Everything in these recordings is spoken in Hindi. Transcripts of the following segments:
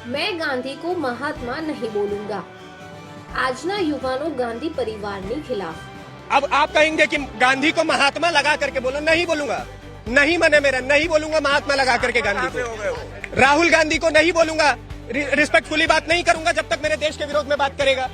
मैं गांधी को महात्मा नहीं बोलूंगा। આજના યુવાનો ગાંધી પરિવારની ખિલાફ। अब आप कहेंगे कि गांधी को महात्मा लगा करके बोलो, नहीं बोलूंगा, नहीं मने मेरा, नहीं बोलूंगा महात्मा लगा करके गांधी को। राहुल गांधी को नहीं बोलूंगा, रिस्पेक्टफुली बात नहीं करूंगा जब तक मेरे देश के विरोध में बात करेगा।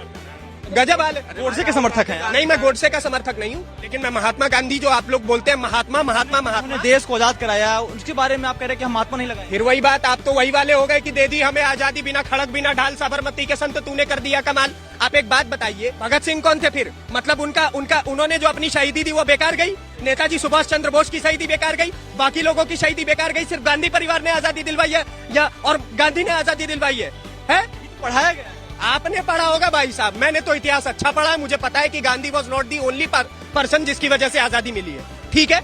गजब हाल है। गोडसे के समर्थक हैं? नहीं, मैं गोडसे का समर्थक नहीं हूँ, लेकिन मैं महात्मा गांधी जो आप लोग बोलते हैं महात्मा महात्मा महात्मा, उन्होंने देश को आजाद कराया, उसके बारे में आप कह रहे हैं कि हम महात्मा नहीं लगाए। फिर वही बात, आप तो वही वाले हो गए कि दे दी हमें आजादी, बिना खड़क बिना ढाल, साबरमती के संत तूने कर दिया कमाल। आप एक बात बताइए, भगत सिंह कौन थे फिर? मतलब उनका उन्होंने जो अपनी शहीदी दी वो बेकार गई? नेताजी सुभाष चंद्र बोस की शहीदी बेकार गई? बाकी लोगों की शहीदी बेकार गई? सिर्फ गांधी परिवार ने आजादी दिलवाई है या और गांधी ने आजादी दिलवाई है? पढ़ाया गया? आपने पढ़ा होगा भाई साहब, मैंने तो इतिहास अच्छा पढ़ा है, मुझे पता है कि Gandhi was not the only person जिसकी वजह से आजादी मिली है। ठीक है।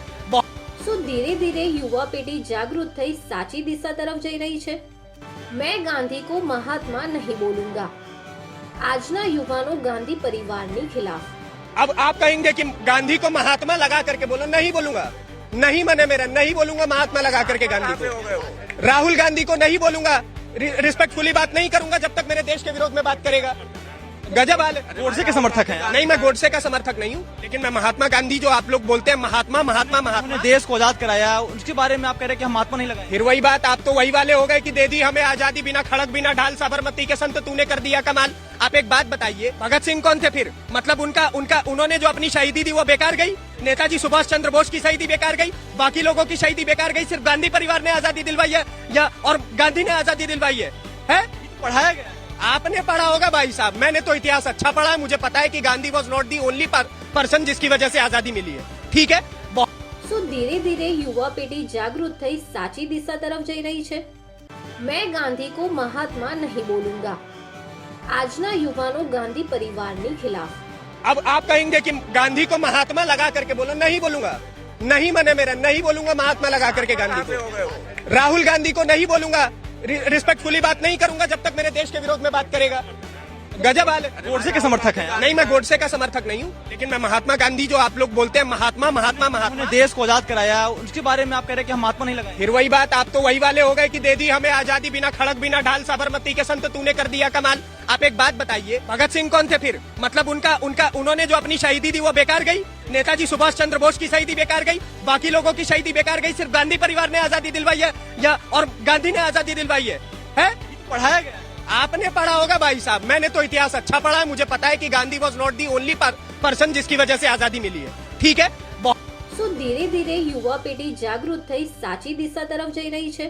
શું ધીરે ધીરે યુવા પેઢી જાગૃત થઈ સાચી દિશા તરફ જઈ રહી છે? मैं गांधी को महात्मा नहीं बोलूंगा। આજના યુવાનો ગાંધી પરિવારની ખિલાફ। अब आप कहेंगे कि गांधी को महात्मा लगा करके बोलो, नहीं बोलूंगा, नहीं मने मेरा, नहीं बोलूंगा महात्मा लगा करके गांधी को। राहुल गांधी को नहीं बोलूंगा, रिस्पेक्टफुली बात नहीं करूंगा जब तक मेरे देश के विरोध में बात करेगा। गजब हाल है। गोडसे के समर्थक हैं? नहीं, मैं गोडसे का समर्थक नहीं हूँ, लेकिन मैं महात्मा गांधी जो आप लोग बोलते हैं महात्मा महात्मा महात्मा, उन्होंने देश को आजाद कराया, उसके बारे में आप कह रहे हैं कि हम महात्मा नहीं लगाए। फिर वही बात, आप तो वही वाले हो गए कि दे दी हमें आजादी, बिना खड़क बिना ढाल, साबरमती के संत तूने कर दिया कमाल। आप एक बात बताइए, भगत सिंह कौन थे फिर? मतलब उन्होंने जो अपनी शहीदी दी वो बेकार गई? नेताजी सुभाष चंद्र बोस की शहीदी बेकार गई? बाकी लोगों की शहीदी बेकार गई? सिर्फ गांधी परिवार ने आजादी दिलवाई है या और गांधी ने आजादी दिलवाई है? पढ़ाया गया? आपने पढ़ा होगा भाई साहब, मैंने तो इतिहास अच्छा पढ़ा है, मुझे पता है कि Gandhi was not the only person जिसकी वजह से आजादी मिली है। ठीक है। શું ધીરે ધીરે યુવા પેઢી જાગૃત થઈ સાચી દિશા તરફ જઈ રહી છે? मैं गांधी को महात्मा नहीं बोलूंगा। આજના યુવાનો ગાંધી પરિવારની ખિલાફ। अब आप कहेंगे कि गांधी को महात्मा लगा करके बोलो, नहीं बोलूंगा, नहीं मने मेरा, नहीं बोलूंगा महात्मा लगा करके गांधी को। राहुल गांधी को नहीं बोलूंगा, रिस्पेक्टफुली बात नहीं करूंगा जब तक मेरे देश के विरोध में बात करेगा। गजब हाल है। गोडसे के समर्थक हैं? नहीं, मैं गोडसे का समर्थक नहीं हूँ, लेकिन मैं महात्मा गांधी जो आप लोग बोलते हैं महात्मा महात्मा महात्मा, उन्होंने देश को आजाद कराया, उसके बारे में आप कह रहे हैं कि हम महात्मा नहीं लगाए। फिर वही बात, आप तो वही वाले हो गए कि दे दी हमें आजादी, बिना खड़क बिना ढाल, साबरमती के संत तूने कर दिया कमाल। आप एक बात बताइए, भगत सिंह कौन थे फिर? मतलब उन्होंने जो अपनी शहीदी दी वो बेकार गई? नेताजी सुभाष चंद्र बोस की शहीदी बेकार गई? बाकी लोगों की शहीदी बेकार गई? सिर्फ गांधी परिवार ने आजादी दिलवाई है या और गांधी ने आजादी दिलवाई है? पढ़ाया गया? आपने पढ़ा होगा भाई साहब, मैंने तो इतिहास अच्छा पढ़ा है, मुझे पता है कि Gandhi was not the only person जिसकी वजह से आजादी मिली है। ठीक है। શું ધીરે ધીરે યુવા પેઢી જાગૃત થઈ સાચી દિશા તરફ જઈ રહી છે?